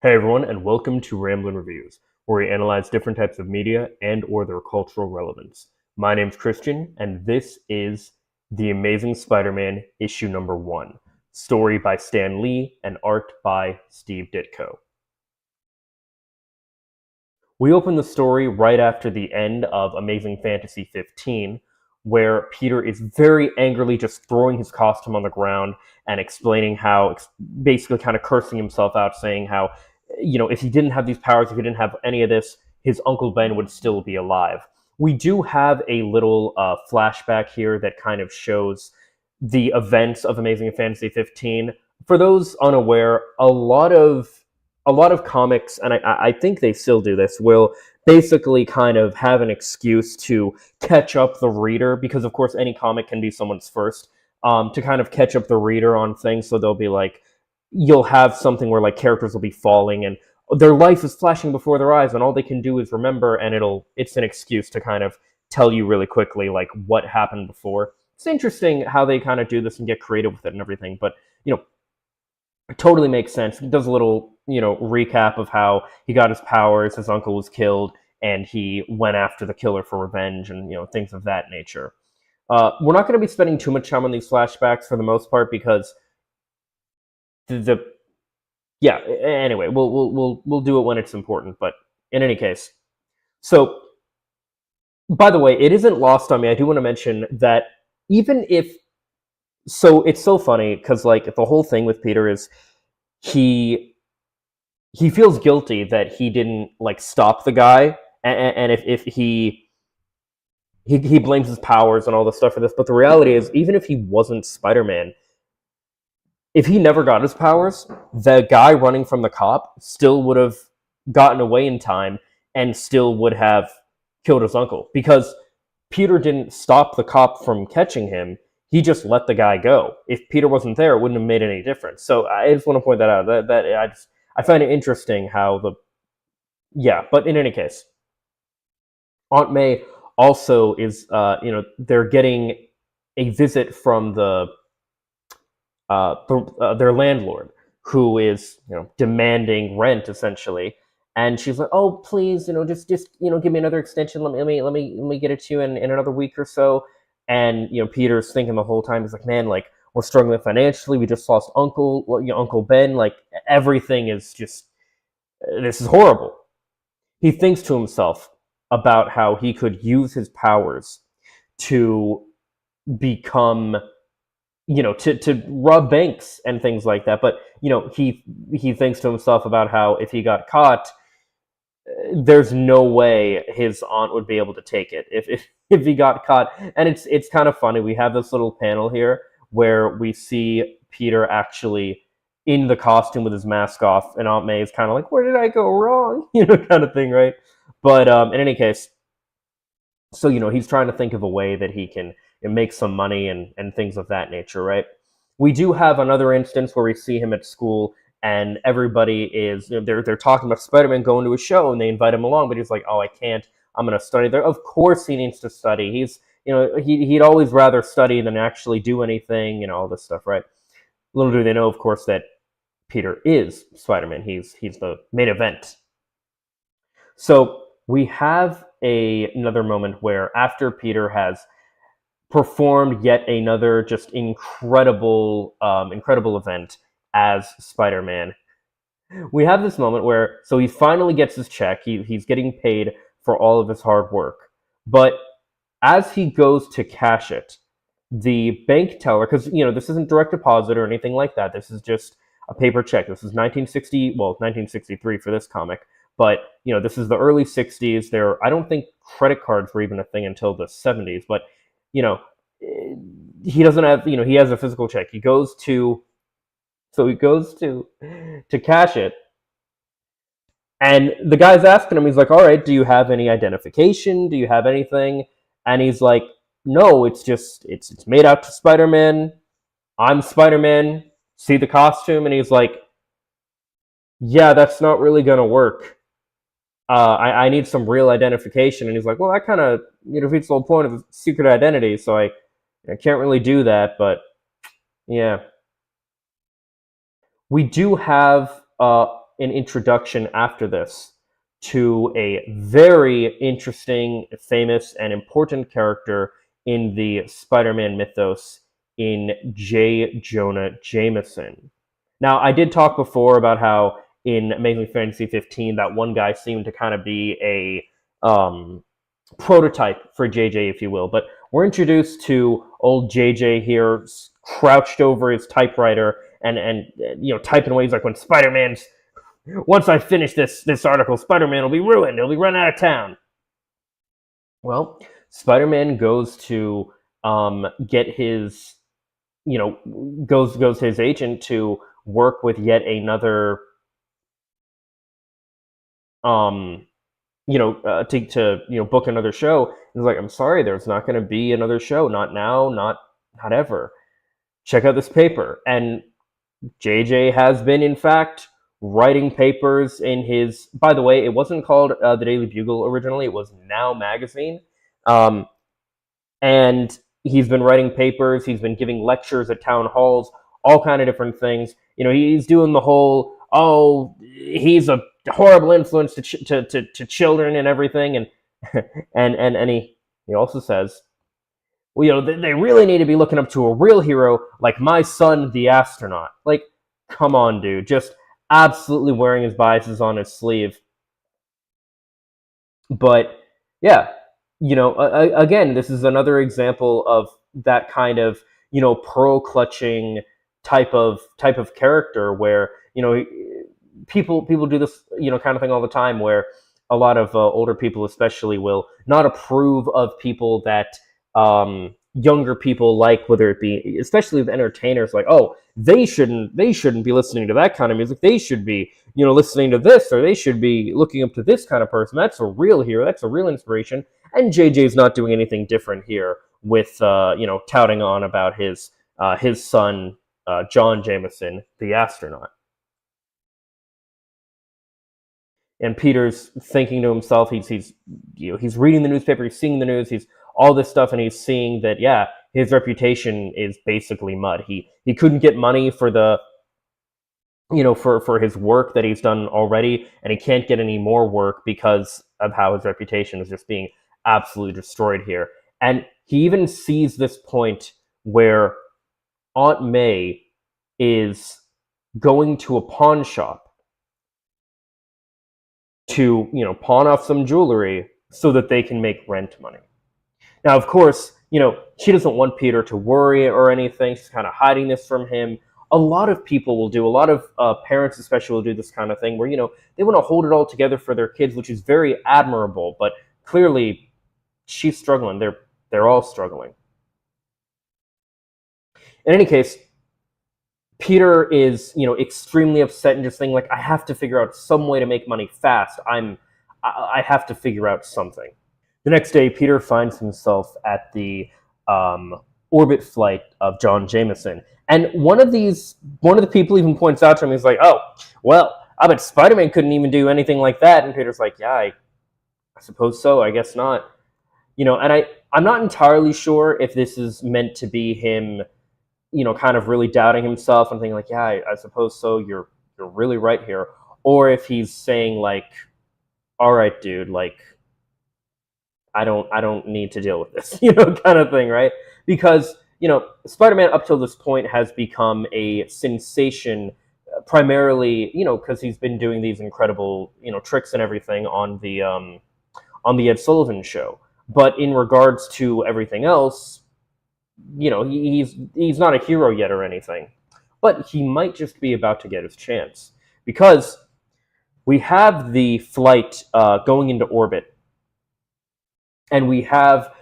Hey everyone, and welcome to Ramblin' Reviews, where we analyze different types of media and/or their cultural relevance. My name's Christian, and this is The Amazing Spider-Man issue number 1, story by Stan Lee and art by Steve Ditko. We open the story right after the end of Amazing Fantasy 15, where Peter is very angrily just throwing his costume on the ground and explaining how, basically kind of cursing himself out, saying how, if he didn't have these powers, if he didn't have any of this, his Uncle Ben would still be alive. We do have a little flashback here that kind of shows the events of Amazing Fantasy 15. For those unaware, a lot of comics, and I think they still do this, will basically kind of have an excuse to catch up the reader, because of course any comic can be someone's first, to kind of catch up the reader on things. So they'll be like, you'll have something where like characters will be falling and their life is flashing before their eyes, and all they can do is remember, and it's an excuse to kind of tell you really quickly like what happened before. It's interesting how they kind of do this and get creative with it and everything, but it totally makes sense. It does a little, recap of how he got his powers, his uncle was killed, and he went after the killer for revenge, and things of that nature. We're not going to be spending too much time on these flashbacks for the most part because the yeah. Anyway, we'll do it when it's important. But in any case, so by the way, it isn't lost on me. I do want to mention that even if so, it's so funny because like the whole thing with Peter is he he feels guilty that he didn't like stop the guy, and if he blames his powers and all this stuff for this. But the reality is, even if he wasn't Spider-Man, if he never got his powers, the guy running from the cop still would have gotten away in time and still would have killed his uncle, because Peter didn't stop the cop from catching him. He just let the guy go. If Peter wasn't there, it wouldn't have made any difference. So I just want to point that out. That I find it interesting how the yeah. But in any case, Aunt May also is they're getting a visit from their landlord, who is demanding rent essentially, and she's like, oh please, just give me another extension. Let me get it to you in another week or so. And Peter's thinking the whole time, he's like, man, like we're struggling financially, we just lost Uncle Ben, like everything is just, this is horrible. He thinks to himself about how he could use his powers to become, to rob banks and things like that. But he thinks to himself about how if he got caught, there's no way his aunt would be able to take it if he got caught. And it's kind of funny. We have this little panel here where we see Peter actually in the costume with his mask off, and Aunt May is kind of like, "Where did I go wrong?" Kind of thing, right? But in any case, so he's trying to think of a way that he can make some money and things of that nature, right? We do have another instance where we see him at school, and everybody is they're talking about Spider-Man going to a show, and they invite him along, but he's like, oh, I can't, I'm going to study there. Of course he needs to study. He's he'd always rather study than actually do anything, all this stuff, right? Little do they know, of course, that Peter is Spider-Man. He's the main event. So we have another moment where after Peter has performed yet another just incredible event as Spider-Man, we have this moment where, so he finally gets his check. He's getting paid for all of his hard work. But as he goes to cash it, the bank teller, because this isn't direct deposit or anything like that. This is just a paper check. This is 1963 for this comic. But this is the early 60s. I don't think credit cards were even a thing until the 70s. But he doesn't have, he has a physical check. He goes to cash it, and the guy's asking him, he's like, all right, do you have any identification? Do you have anything? And he's like, no, it's made out to Spider-Man. I'm Spider-Man. See the costume? And he's like, yeah, that's not really gonna work. I need some real identification. And he's like, well, that kind of defeats the whole point of secret identity, so I can't really do that. But yeah, we do have an introduction after this to a very interesting, famous, and important character in the Spider-Man mythos in J. Jonah Jameson. Now, I did talk before about how in Amazing Fantasy 15, that one guy seemed to kind of be a prototype for JJ, if you will. But we're introduced to old JJ here, crouched over his typewriter and typing away. He's like, when Spider-Man's once I finish this article, Spider-Man will be ruined. He'll be run out of town. Well, Spider-Man goes to get his goes to his agent to work with yet another to book another show. He's like, I'm sorry, there's not going to be another show. Not now, not ever. Check out this paper. And JJ has been, in fact, writing papers in his. By the way, it wasn't called the Daily Bugle originally. It was Now Magazine. And he's been writing papers. He's been giving lectures at town halls, all kind of different things. He's doing the whole, he's a horrible influence to children and everything. And and he also says, well, they really need to be looking up to a real hero like my son, the astronaut. Like, come on, dude. Just absolutely wearing his biases on his sleeve. But yeah, again, this is another example of that kind of pearl clutching type of character where people do this kind of thing all the time, where a lot of older people especially will not approve of people that younger people like, whether it be especially the entertainers, like, oh, they shouldn't be listening to that kind of music. They should be listening to this, or they should be looking up to this kind of person. That's a real hero. That's a real inspiration. And JJ's not doing anything different here with touting on about his son, John Jameson, the astronaut. And Peter's thinking to himself, he's reading the newspaper, he's seeing the news, he's all this stuff, and he's seeing that, yeah, his reputation is basically mud. He couldn't get money for the for his work that he's done already, and he can't get any more work because of how his reputation is just being absolutely destroyed here. And he even sees this point where Aunt May is going to a pawn shop to pawn off some jewelry so that they can make rent money. Now, of course, she doesn't want Peter to worry or anything. She's kind of hiding this from him. A lot of people will do, a lot of parents especially will do this kind of thing where, they want to hold it all together for their kids, which is very admirable, but clearly she's struggling. They're all struggling. In any case, Peter is, extremely upset and just thinking, like, I have to figure out some way to make money fast. I have to figure out something. The next day, Peter finds himself at the orbit flight of John Jameson. And one of the people even points out to him, he's like, oh, well, I bet Spider-Man couldn't even do anything like that. And Peter's like, yeah, I suppose so. I guess not. And I'm not entirely sure if this is meant to be him, kind of really doubting himself and thinking like, yeah, I suppose so. You're really right here. Or if he's saying like, all right, dude, like, I don't need to deal with this, kind of thing, right? Because, Spider-Man up till this point has become a sensation, primarily, because he's been doing these incredible, tricks and everything on the Ed Sullivan Show. But in regards to everything else, he's not a hero yet or anything. But he might just be about to get his chance. Because we have the flight going into orbit, and we have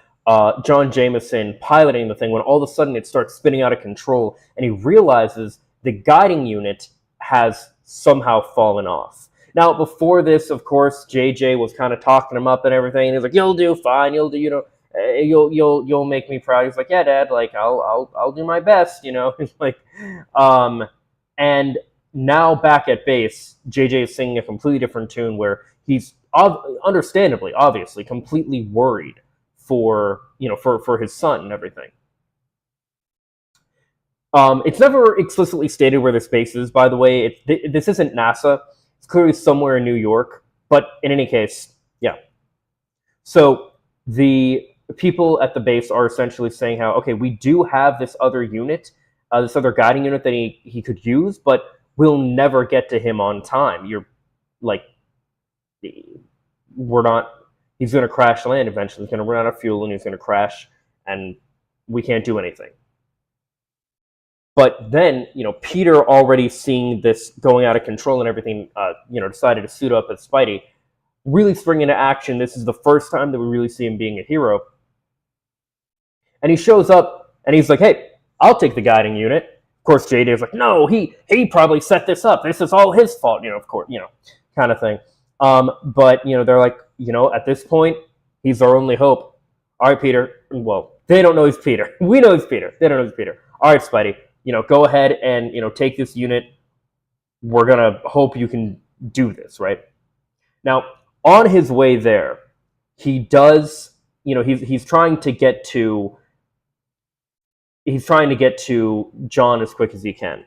John Jameson piloting the thing when all of a sudden it starts spinning out of control, and he realizes the guiding unit has somehow fallen off. Now, before this, of course, JJ was kind of talking him up and everything, and he's like, "You'll do fine. You'll do, you'll make me proud." He's like, "Yeah, Dad. Like, I'll do my best." He's like, and now back at base, JJ is singing a completely different tune where he's understandably, obviously, completely worried for his son and everything. It's never explicitly stated where this base is, by the way. This isn't NASA. It's clearly somewhere in New York. But in any case, yeah. So the people at the base are essentially saying how, okay, we do have this other unit, this other guiding unit that he could use, but we'll never get to him on time. You're like, we're not, he's going to crash land eventually. He's going to run out of fuel and he's going to crash, and we can't do anything. But then, Peter, already seeing this going out of control and everything, decided to suit up as Spidey, really spring into action. This is the first time that we really see him being a hero. And he shows up and he's like, hey, I'll take the guiding unit. Of course, JJ's like, no, he probably set this up. This is all his fault, of course, kind of thing. But, they're like, at this point, he's our only hope. All right, Peter. Well, they don't know he's Peter. We know he's Peter. They don't know he's Peter. All right, Spidey, go ahead and, take this unit. We're going to hope you can do this, right? Now, on his way there, he does, he's trying to get to John as quick as he can.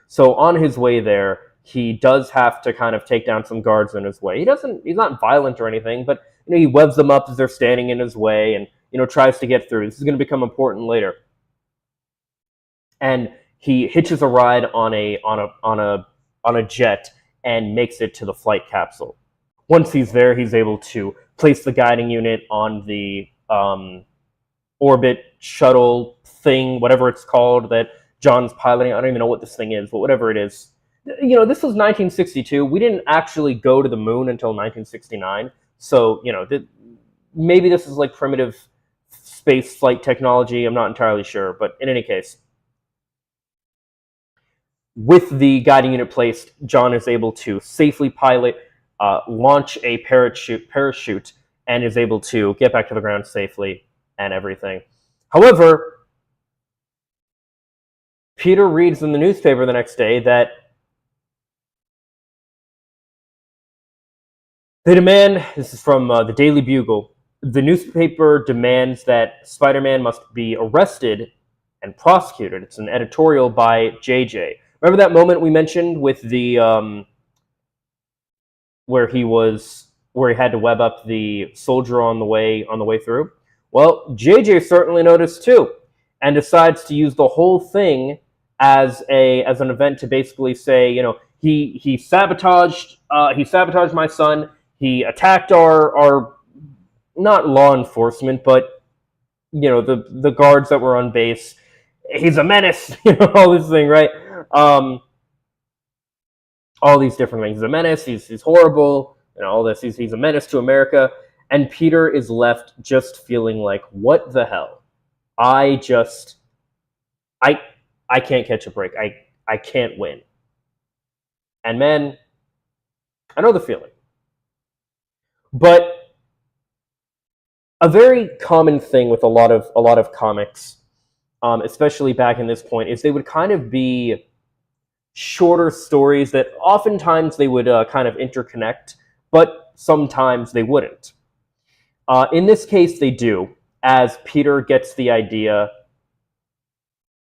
So on his way there, he does have to kind of take down some guards in his way. He's not violent or anything, but he webs them up as they're standing in his way and tries to get through. This is going to become important later. And he hitches a ride on a jet and makes it to the flight capsule. Once he's there, he's able to place the guiding unit on the orbit shuttle thing, whatever it's called, that John's piloting. I don't even know what this thing is, but whatever it is. This was 1962. We didn't actually go to the moon until 1969. So, maybe this is like primitive space flight technology. I'm not entirely sure. But in any case, with the guiding unit placed, John is able to safely pilot, launch a parachute, and is able to get back to the ground safely and everything. However, Peter reads in the newspaper the next day that they demand, this is from the Daily Bugle, the newspaper demands that Spider-Man must be arrested and prosecuted. It's an editorial by JJ. Remember that moment we mentioned with the where he had to web up the soldier on the way through? Well, JJ certainly noticed too, and decides to use the whole thing as an event to basically say, he sabotaged my son. He attacked our not law enforcement, but the guards that were on base. He's a menace, all this thing, right? All these different things. He's a menace. He's horrible, all this. He's a menace to America. And Peter is left just feeling like, what the hell? I can't catch a break. I can't win. And man, I know the feeling. But a very common thing with a lot of comics, especially back in this point, is they would kind of be shorter stories that oftentimes they would kind of interconnect, but sometimes they wouldn't. In this case, they do, as Peter gets the idea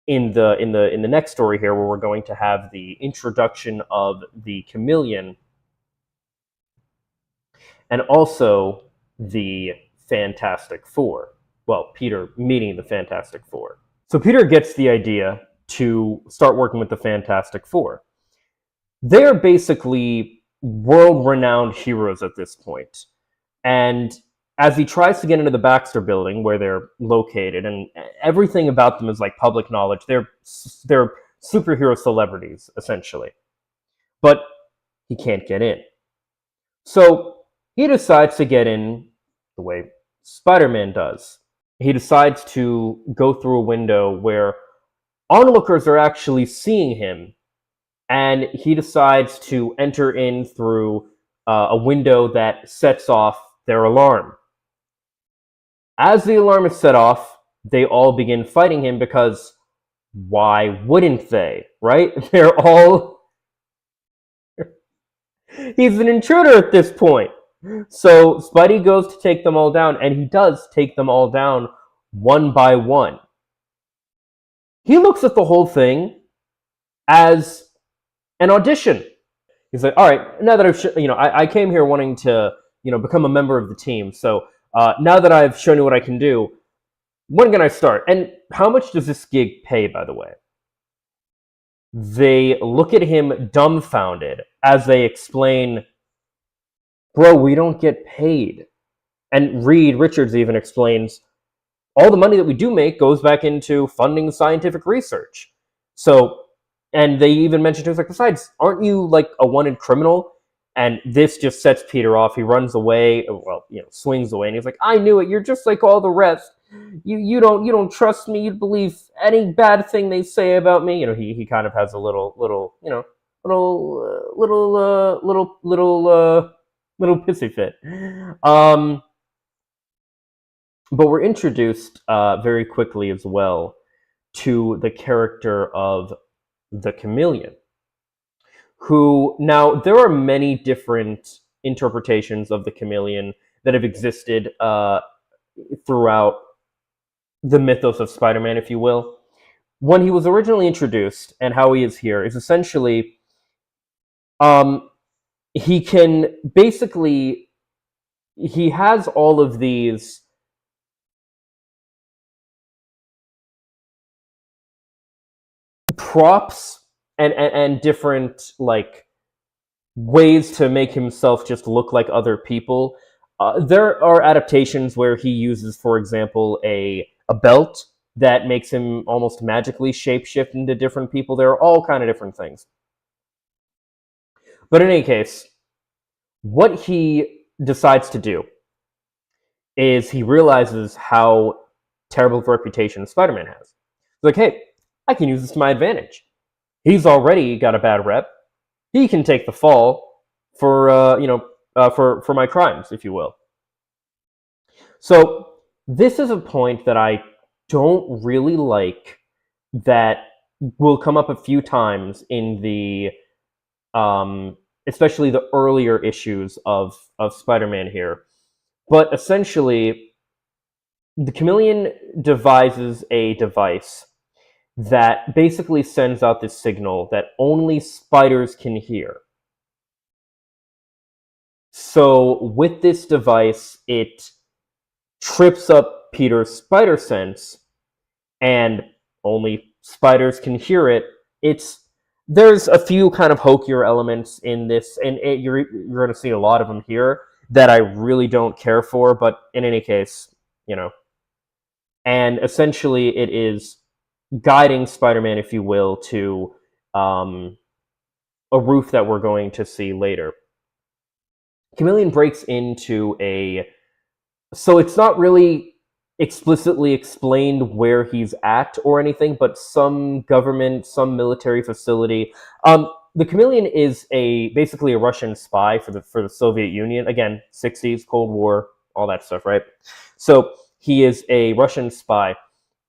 in the next story here, where we're going to have the introduction of the Chameleon, and also the Fantastic Four. Well, Peter meeting the Fantastic Four. So Peter gets the idea to start working with the Fantastic Four. They're basically world-renowned heroes at this point. And as he tries to get into the Baxter building where they're located, and everything about them is like public knowledge, they're superhero celebrities, essentially. But he can't get in. So he decides to get in the way Spider-Man does. He decides to go through a window where onlookers are actually seeing him, and he decides to enter in through a window that sets off their alarm. As the alarm is set off, they all begin fighting him because why wouldn't they, right? They're all... He's an intruder at this point. So Spidey goes to take them all down, and he does take them all down one by one. He looks at the whole thing as an audition. He's like, all right, now that I came here wanting to, become a member of the team. So now that I've shown you what I can do, when can I start? And how much does this gig pay, by the way? They look at him dumbfounded as they explain, bro, we don't get paid. And Reed Richards even explains, all the money that we do make goes back into funding scientific research. So, and they even mentioned things like, besides, aren't you like a wanted criminal? And this just sets Peter off. He runs away, well, swings away, and he's like, I knew it. You're just like all the rest. You don't trust me. You'd believe any bad thing they say about me. He kind of has a little little pissy fit. But we're introduced very quickly as well to the character of the Chameleon, who, now, there are many different interpretations of the Chameleon that have existed throughout the mythos of Spider-Man, if you will. When he was originally introduced and how he is here is essentially, he can basically, he has all of these props and different like ways to make himself just look like other people. There are adaptations where he uses, for example, a belt that makes him almost magically shapeshift into different people. There are all kind of different things. But in any case, what he decides to do is he realizes how terrible of a reputation Spider-Man has. He's like, hey, I can use this to my advantage. He's already got a bad rep. He can take the fall for for my crimes, if you will. So this is a point that I don't really like, that will come up a few times in the especially the earlier issues of Spider-Man here. But essentially, the Chameleon devises a device that basically sends out this signal that only spiders can hear. So with this device, it trips up Peter's spider sense, and only spiders can hear it. There's a few kind of hokier elements in this, and you're going to see a lot of them here that I really don't care for, but in any case, and essentially it is guiding Spider-Man, if you will, to a roof that we're going to see later. Chameleon breaks into so it's not really explicitly explained where he's at or anything, but some government, some military facility. The Chameleon is basically a Russian spy for the Soviet Union. Again, 60s, Cold War, all that stuff, right? So he is a Russian spy.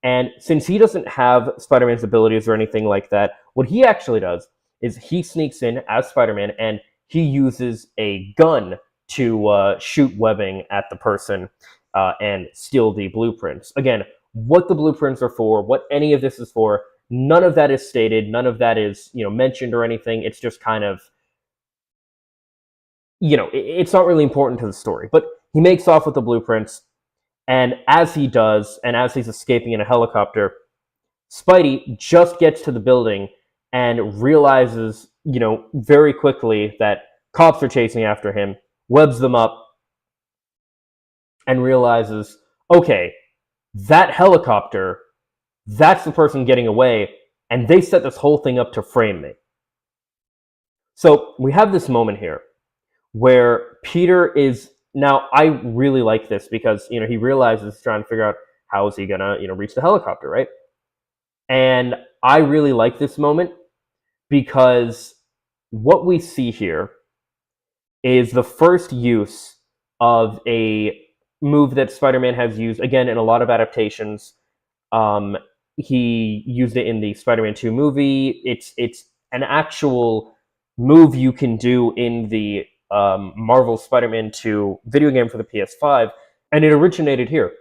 And since he doesn't have Spider-Man's abilities or anything like that, what he actually does is he sneaks in as Spider-Man, and he uses a gun to shoot webbing at the person and steal the blueprints. Again, what the blueprints are for, what any of this is for, none of that is stated, none of that is mentioned or anything. It's just kind of, it's not really important to the story. But he makes off with the blueprints, and as he does, and as he's escaping in a helicopter, Spidey just gets to the building and realizes, very quickly that cops are chasing after him, webs them up, and realizes, okay, that helicopter, that's the person getting away, and they set this whole thing up to frame me. So we have this moment here where Peter is, now I really like this because, he realizes, trying to figure out how is he gonna, reach the helicopter, right? And I really like this moment because what we see here is the first use of a move that Spider-Man has used, again, in a lot of adaptations. He used it in the Spider-Man 2 movie. It's an actual move you can do in the Marvel Spider-Man 2 video game for the PS5, and it originated here,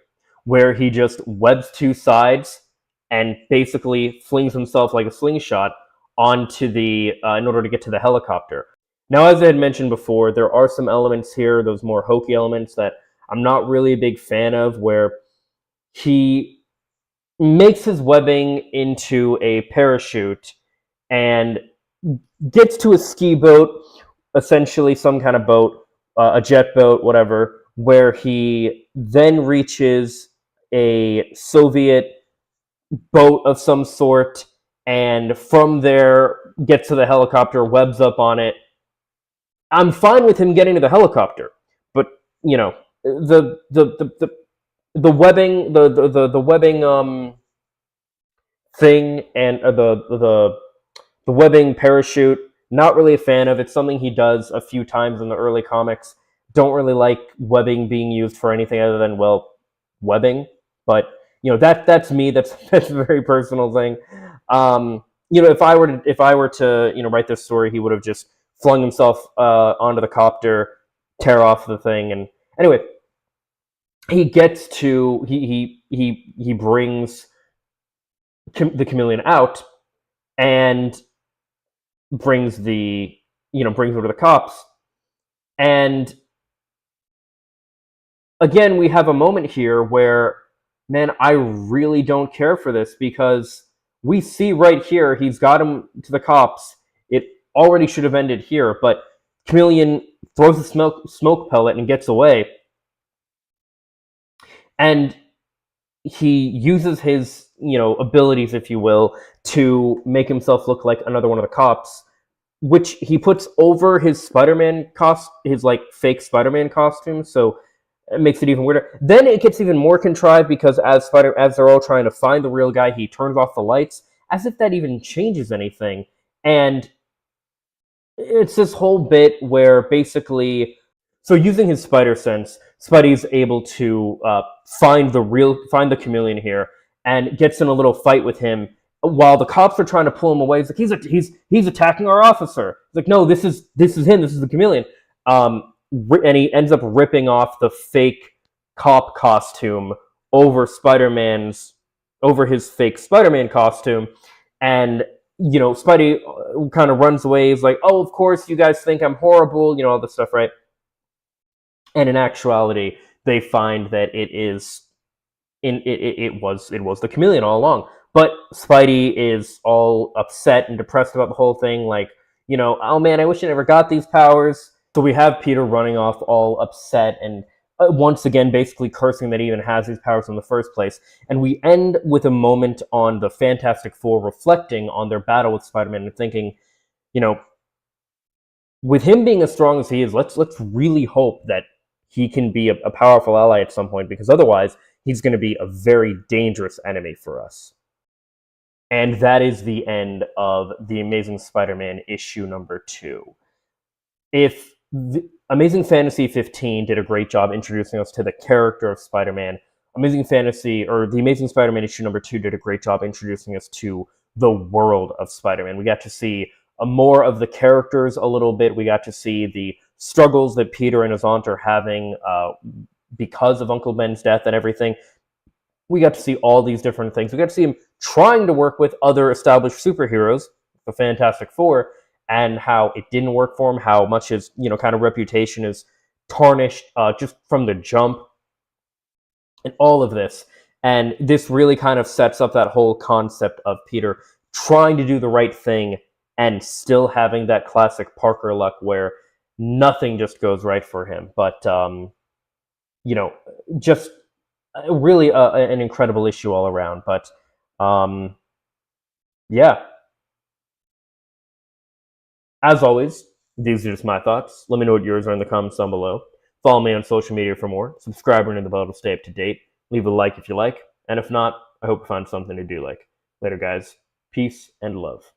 where he just webs two sides and basically flings himself like a slingshot onto in order to get to the helicopter. Now, as I had mentioned before, there are some elements here, those more hokey elements, that I'm not really a big fan of, where he makes his webbing into a parachute and gets to a ski boat, essentially some kind of boat, a jet boat, whatever, where he then reaches a Soviet boat of some sort, and from there gets to the helicopter, webs up on it. I'm fine with him getting to the helicopter, but you know, the webbing, the webbing thing, and the webbing parachute, not really a fan of. It's something he does a few times in the early comics. Don't really like webbing being used for anything other than, well, webbing. But that's me. That's a very personal thing. If I were to write this story, he would have just flung himself onto the copter, tear off the thing, and anyway, he brings the chameleon out and brings her to the cops. And again, we have a moment here where, man, I really don't care for this, because we see right here he's got him to the cops. It already should have ended here, but Chameleon throws a smoke pellet and gets away. And he uses his abilities, if you will, to make himself look like another one of the cops, which he puts over his Spider-Man his like fake Spider-Man costume, so it makes it even weirder. Then it gets even more contrived, because as they're all trying to find the real guy, he turns off the lights, as if that even changes anything. And it's this whole bit where basically, so using his spider sense, Spidey's able to find the chameleon here, and gets in a little fight with him while the cops are trying to pull him away. He's like, he's attacking our officer. He's like, no, this is him. This is the chameleon. And he ends up ripping off the fake cop costume over his fake Spider-Man costume, and Spidey kind of runs away. He's like, oh, of course you guys think I'm horrible, all this stuff, right? And in actuality, they find that it was the chameleon all along. But Spidey is all upset and depressed about the whole thing, like, oh man, I wish I never got these powers. So we have Peter running off all upset and once again basically cursing that he even has these powers in the first place. And we end with a moment on the Fantastic Four reflecting on their battle with Spider-Man and thinking, with him being as strong as he is, let's really hope that he can be a powerful ally at some point, because otherwise he's going to be a very dangerous enemy for us. And that is the end of The Amazing Spider-Man issue number 2. If Amazing Fantasy 15 did a great job introducing us to the character of Spider-Man, The Amazing Spider-Man issue number 2 did a great job introducing us to the world of Spider-Man. We got to see more of the characters a little bit. We got to see the struggles that Peter and his aunt are having because of Uncle Ben's death and everything. We got to see all these different things. We got to see him trying to work with other established superheroes, the Fantastic Four, and how it didn't work for him, how much his kind of reputation is tarnished just from the jump, and all of this. And this really kind of sets up that whole concept of Peter trying to do the right thing and still having that classic Parker luck where nothing just goes right for him. But just really an incredible issue all around. But yeah, as always, these are just my thoughts. Let me know what yours are in the comments down below. Follow me on social media for more. Subscribe and ring the bell to stay up to date. Leave a like if you like. And if not, I hope you find something to do like. Later, guys. Peace and love.